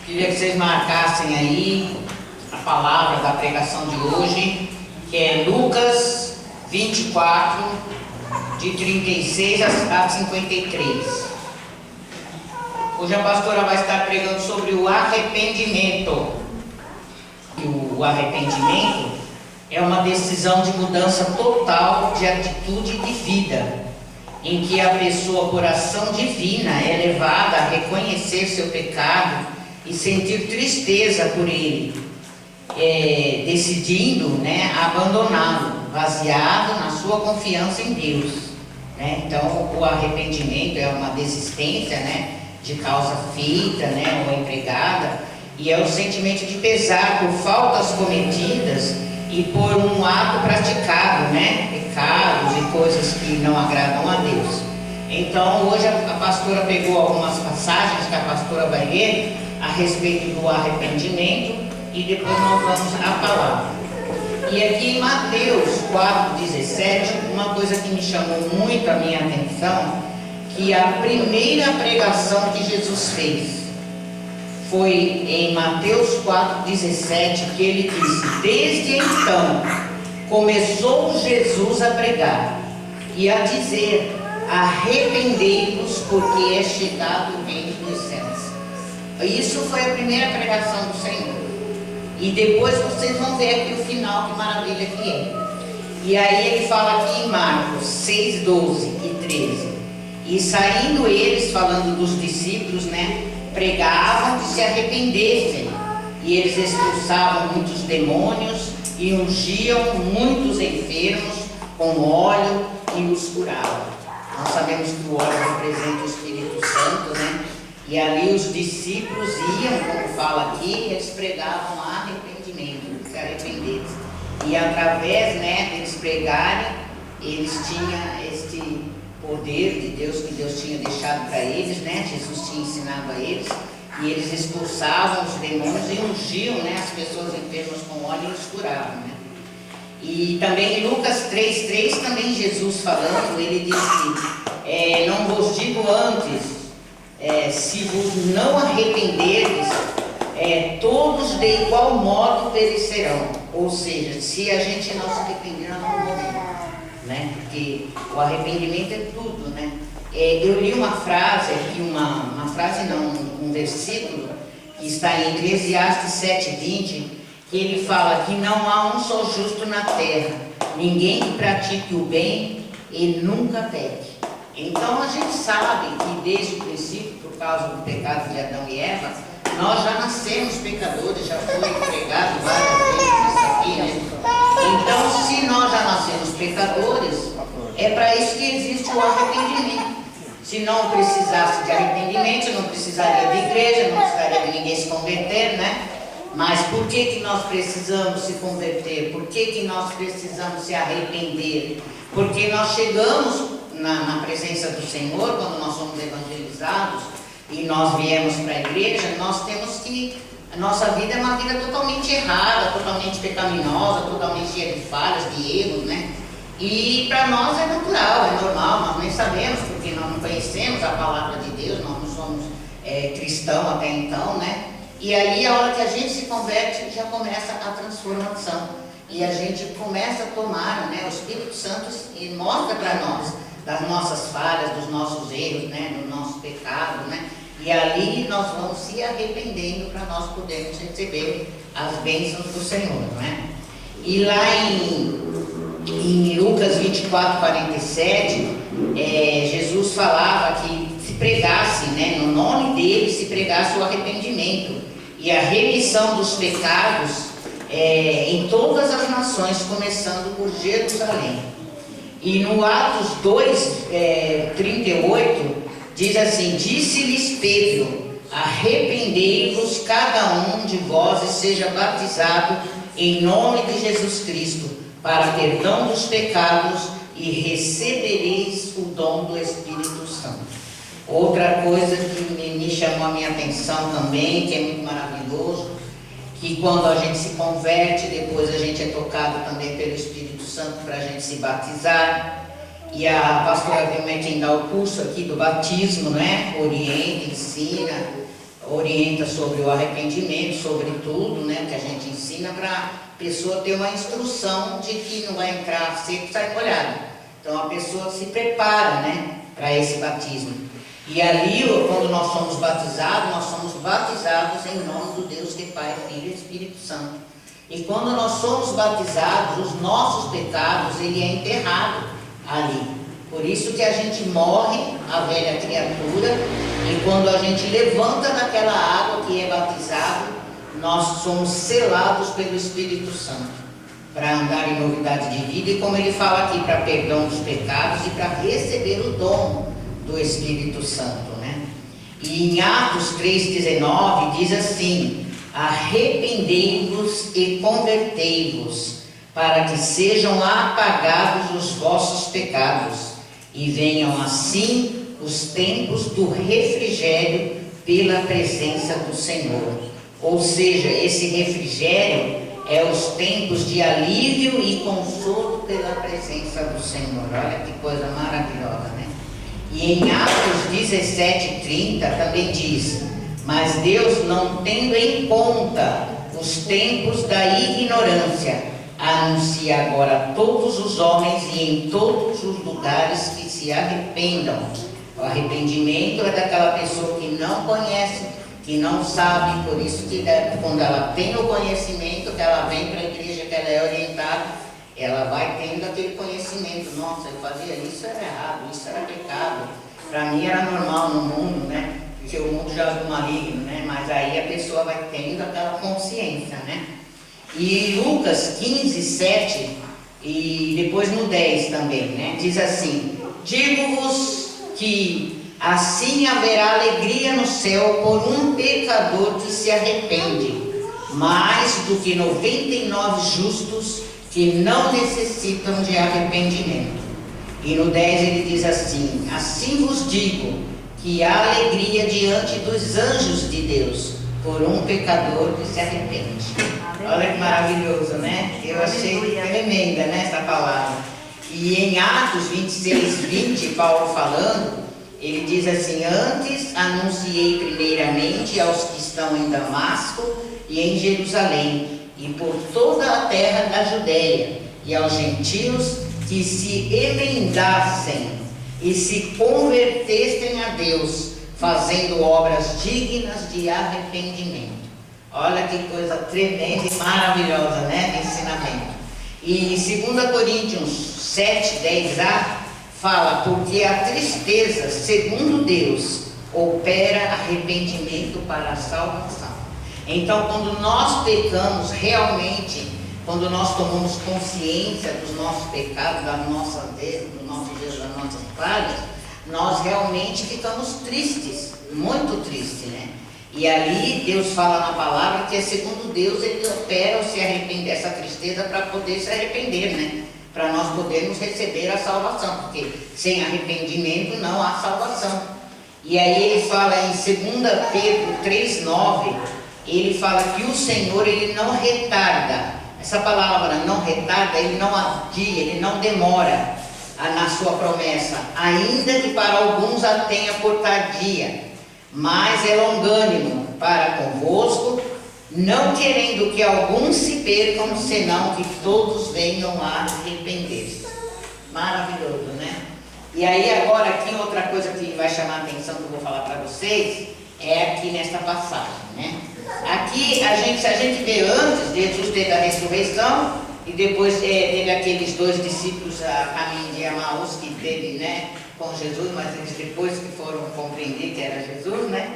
Queria que vocês marcassem aí a palavra da pregação de hoje, que é Lucas 24, de 36 a 53. Hoje a pastora vai estar pregando sobre o arrependimento. O arrependimento é uma decisão de mudança total de atitude e de vida, em que a pessoa, por ação divina, é levada a reconhecer seu pecado e sentir tristeza por ele, decidindo, abandoná-lo, baseado na sua confiança em Deus. Então, o arrependimento é uma desistência, de causa feita, ou empregada, e é o sentimento de pesar por faltas cometidas e por um ato praticado, pecados e coisas que não agradam a Deus. Então, hoje a pastora pegou algumas passagens que a pastora vai ler a respeito do arrependimento e depois nós vamos à palavra. E aqui em Mateus 4,17, uma coisa que me chamou muito a minha atenção, que a primeira pregação que Jesus fez foi em Mateus 4,17, que ele disse: desde então começou Jesus a pregar e a dizer: arrependei-vos, porque é chegado o reino dos céus. Isso foi a primeira pregação do Senhor. E depois vocês vão ver aqui o final, que maravilha que é. E aí ele fala aqui em Marcos 6, 12 e 13. E saindo eles, falando dos discípulos, pregavam que se arrependessem. E eles expulsavam muitos demônios e ungiam muitos enfermos com óleo e os curavam. Nós sabemos que o óleo representa o Espírito Santo, E ali os discípulos iam, como fala aqui, eles pregavam arrependimento, se arrependessem. E através, deles pregarem, eles tinham este poder de Deus que Deus tinha deixado para eles, Jesus tinha ensinado a eles, e eles expulsavam os demônios e ungiam, as pessoas enfermas com óleo e os curavam, E também em Lucas 3,3, também Jesus falando, ele disse: não vos digo antes, se vos não arrependerdes, todos de igual modo perecerão. Ou seja, se a gente não se arrepender, nós não morremos, porque o arrependimento é tudo, Eu li uma frase aqui, um versículo que está em Eclesiastes 7,20, que ele fala que não há um só justo na terra, ninguém que pratique o bem e nunca peque. Então a gente sabe que desde o princípio, por causa do pecado de Adão e Eva, nós já nascemos pecadores, já foi pregado várias vezes isso aqui, Então, se nós já nascemos pecadores, é para isso que existe o arrependimento. Se não precisasse de arrependimento, não precisaria de igreja, não precisaria de ninguém se converter, Mas por que nós precisamos se converter? Por que nós precisamos se arrepender? Porque nós chegamos na presença do Senhor, quando nós somos evangelizados e nós viemos para a igreja, nós temos que... A nossa vida é uma vida totalmente errada, totalmente pecaminosa, totalmente cheia de falhas, de erros, E para nós é natural, é normal, nós nem sabemos, porque nós não conhecemos a palavra de Deus, nós não somos cristãos até então, E aí a hora que a gente se converte, já começa a transformação. E a gente começa a tomar, o Espírito Santo e mostra para nós das nossas falhas, dos nossos erros, do nosso pecado, E ali nós vamos se arrependendo para nós podermos receber as bênçãos do Senhor, E lá em Lucas 24, 47, Jesus falava que se pregasse, no nome dele, se pregasse o arrependimento e a remissão dos pecados em todas as nações, começando por Jerusalém. E no Atos 2, 38, diz assim: disse-lhes Pedro: arrependei-vos cada um de vós e seja batizado em nome de Jesus Cristo, para perdão dos pecados, e recebereis o dom do Espírito Santo. Outra coisa que me chamou a minha atenção também, que é muito maravilhoso, que quando a gente se converte, depois a gente é tocado também pelo Espírito Santo para a gente se batizar. E a pastora Vilma é quem dá o curso aqui do batismo, orienta, ensina orienta sobre o arrependimento, sobre tudo, né, que a gente ensina para a pessoa ter uma instrução de que não vai entrar seco e sai molhado. Então a pessoa se prepara, né, para esse batismo. E ali, quando nós somos batizados em nome do Deus que é Pai, Filho e Espírito Santo. E quando nós somos batizados, os nossos pecados, ele é enterrado ali. Por isso que a gente morre, a velha criatura, e quando a gente levanta naquela água que é batizado, nós somos selados pelo Espírito Santo, para andar em novidade de vida, e como ele fala aqui, para perdão dos pecados e para receber o dom do Espírito Santo, né? E em Atos 3,19 diz assim: arrependei-vos e convertei-vos, para que sejam apagados os vossos pecados, e venham assim os tempos do refrigério pela presença do Senhor. Ou seja, esse refrigério é os tempos de alívio e consolo pela presença do Senhor. Olha que coisa maravilhosa, né? E em Atos 17:30 também diz: mas Deus, não tendo em conta os tempos da ignorância, anuncia agora a todos os homens e em todos os lugares que se arrependam. O arrependimento é daquela pessoa que não conhece, que não sabe, por isso que quando ela tem o conhecimento, que ela vem para a igreja, que ela é orientada, ela vai tendo aquele conhecimento. Nossa, eu fazia isso, era errado, isso era pecado. Para mim era normal no mundo, né? Porque o mundo já é do maligno, né? Mas aí a pessoa vai tendo aquela consciência, né? E Lucas 15:7 e depois no 10 também, né? Diz assim: digo-vos que assim haverá alegria no céu por um pecador que se arrepende, mais do que 99 justos que não necessitam de arrependimento. E no 10 ele diz assim: assim vos digo que há alegria diante dos anjos de Deus por um pecador que se arrepende. Olha que maravilhoso, né? Eu achei tremenda, né, essa palavra. E em Atos 26:20, Paulo falando, ele diz assim: antes anunciei primeiramente aos que estão em Damasco e em Jerusalém, e por toda a terra da Judéia, e aos gentios que se emendassem e se convertessem a Deus, fazendo obras dignas de arrependimento. Olha que coisa tremenda e maravilhosa, né, de ensinamento. E em 2 Coríntios 7:10a fala: porque a tristeza, segundo Deus, opera arrependimento para a salvação. Então, quando nós pecamos realmente, quando nós tomamos consciência dos nossos pecados, dos nossos erros, das nossas falhas, nós realmente ficamos tristes, muito tristes, né? E ali Deus fala na palavra que segundo Deus ele opera se arrepender, essa tristeza para poder se arrepender, né? Para nós podermos receber a salvação, porque sem arrependimento não há salvação. E aí ele fala em 2 Pedro 3:9, ele fala que o Senhor ele não retarda. Essa palavra não retarda, ele não adia, ele não demora na sua promessa, ainda que para alguns a tenha por tardia, mas é longânimo para convosco, não querendo que alguns se percam, senão que todos venham a arrepender-se. Maravilhoso, né? E aí agora aqui outra coisa que vai chamar a atenção que eu vou falar para vocês, é aqui nesta passagem, né? Aqui, se a gente vê antes, Jesus teve a ressurreição, e depois teve aqueles dois discípulos a caminho de Emaús que teve, né, com Jesus, mas eles depois que foram compreender que era Jesus, né?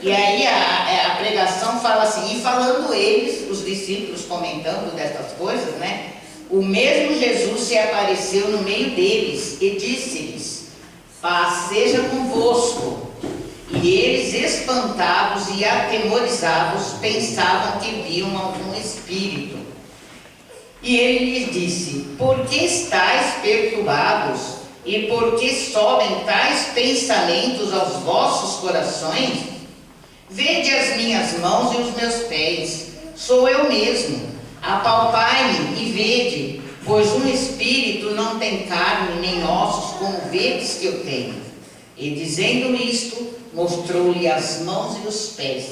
E aí a pregação fala assim: e falando eles, os discípulos comentando dessas coisas, né? O mesmo Jesus se apareceu no meio deles e disse-lhes: paz seja convosco. E eles, espantados e atemorizados, pensavam que viam algum espírito. E ele lhes disse: por que estáis perturbados? E por que sobem tais pensamentos aos vossos corações? Vede as minhas mãos e os meus pés, sou eu mesmo. Apalpai-me e vede, pois um espírito não tem carne nem ossos, como vedes que eu tenho. E dizendo isto, mostrou-lhe as mãos e os pés.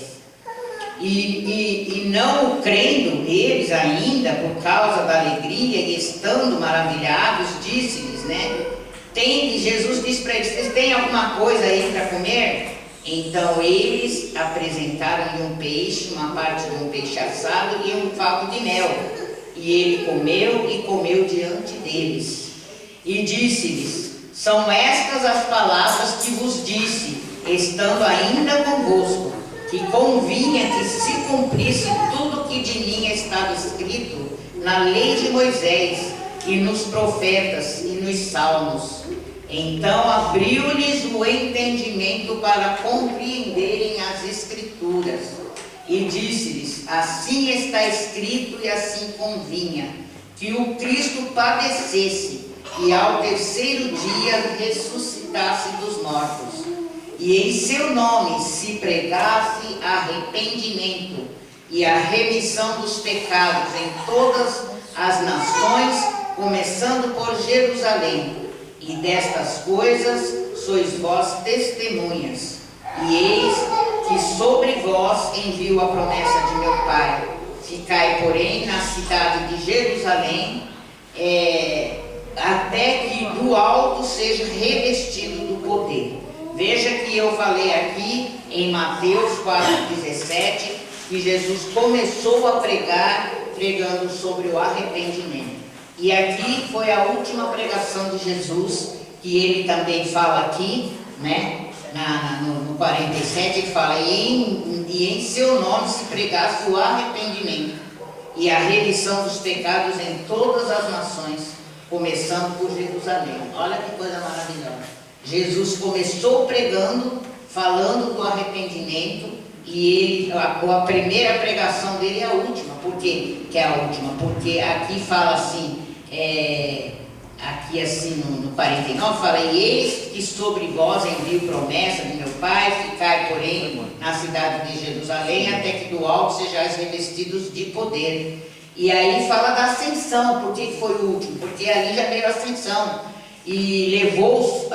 E não crendo eles ainda, por causa da alegria e estando maravilhados, disse-lhes, né? Jesus disse para eles: vocês têm alguma coisa aí para comer? Então eles apresentaram-lhe um peixe, uma parte de um peixe assado e um favo de mel. E ele comeu diante deles. E disse-lhes: são estas as palavras que vos disse, estando ainda convosco, que convinha que se cumprisse tudo o que de mim estava escrito na lei de Moisés, e nos profetas, e nos salmos. Então abriu-lhes o entendimento para compreenderem as Escrituras. E disse-lhes: assim está escrito e assim convinha, que o Cristo padecesse, e ao terceiro dia ressuscitasse dos mortos, e em seu nome se pregasse arrependimento e a remissão dos pecados em todas as nações, começando por Jerusalém. E destas coisas sois vós testemunhas. E eis que sobre vós envio a promessa de meu Pai. Ficai, porém, na cidade de Jerusalém, até que do alto seja revestido do poder. Veja que eu falei aqui em Mateus 4,17, que Jesus começou a pregar, pregando sobre o arrependimento. E aqui foi a última pregação de Jesus, que ele também fala aqui, né? No 47, ele fala: e em seu nome se pregasse o arrependimento e a remissão dos pecados em todas as nações, começando por Jerusalém. Olha que coisa maravilhosa. Jesus começou pregando, falando do arrependimento, e a primeira pregação dele é a última. Por quê que é a última? Porque aqui fala assim, aqui assim no 49, fala: e eis que sobre vós envio promessa de meu Pai, ficai, porém, na cidade de Jerusalém, até que do alto sejais revestidos de poder. E aí fala da ascensão. Por que foi o último? Porque ali já veio a ascensão. E levou-os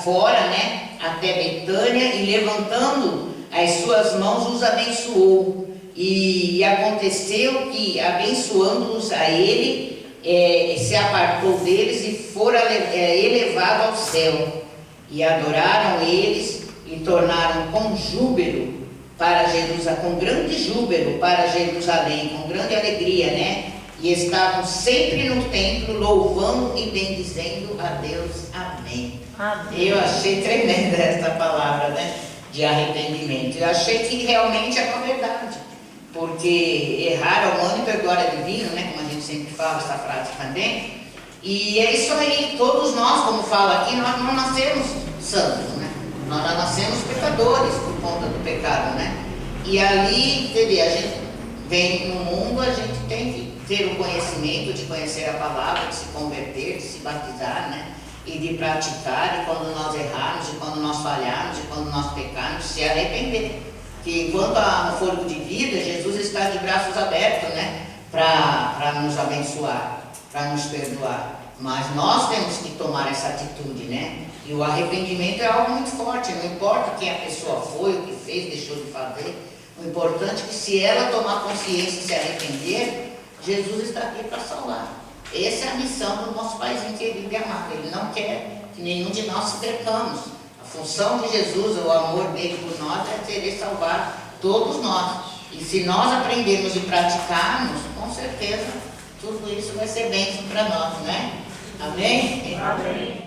fora, né, até Betânia, e levantando as suas mãos os abençoou. E aconteceu que, abençoando-os a ele, se apartou deles e fora elevado ao céu. E adoraram eles e tornaram com júbilo para Jerusalém, com grande júbilo para Jerusalém, com grande alegria, né? E estavam sempre no templo, louvando e bendizendo a Deus. Amém. Amém. Eu achei tremenda essa palavra, né? De arrependimento. Eu achei que realmente é uma verdade. Porque errar é humano e perdoar é divino, né? Como a gente sempre fala essa frase também. E é isso aí. Todos nós, como fala aqui, nós não nascemos santos, né? Nós já nascemos pecadores por conta do pecado, né? E ali, entendeu? A gente vem no mundo, a gente tem que ter o conhecimento de conhecer a palavra, de se converter, de se batizar, né? E de praticar, e quando nós errarmos, e quando nós falharmos, e quando nós pecarmos, se arrepender. Que enquanto há um fôlego de vida, Jesus está de braços abertos, né? Para nos abençoar, para nos perdoar. Mas nós temos que tomar essa atitude, né? E o arrependimento é algo muito forte. Não importa quem a pessoa foi, o que fez, deixou de fazer. O importante é que, se ela tomar consciência e se arrepender, Jesus está aqui para salvar. Essa é a missão do nosso Paizinho querido e amado. Ele não quer que nenhum de nós se percamos. A função de Jesus, o amor dele por nós, é querer salvar todos nós. E se nós aprendermos e praticarmos, com certeza tudo isso vai ser bênção para nós, né? Amém? Amém.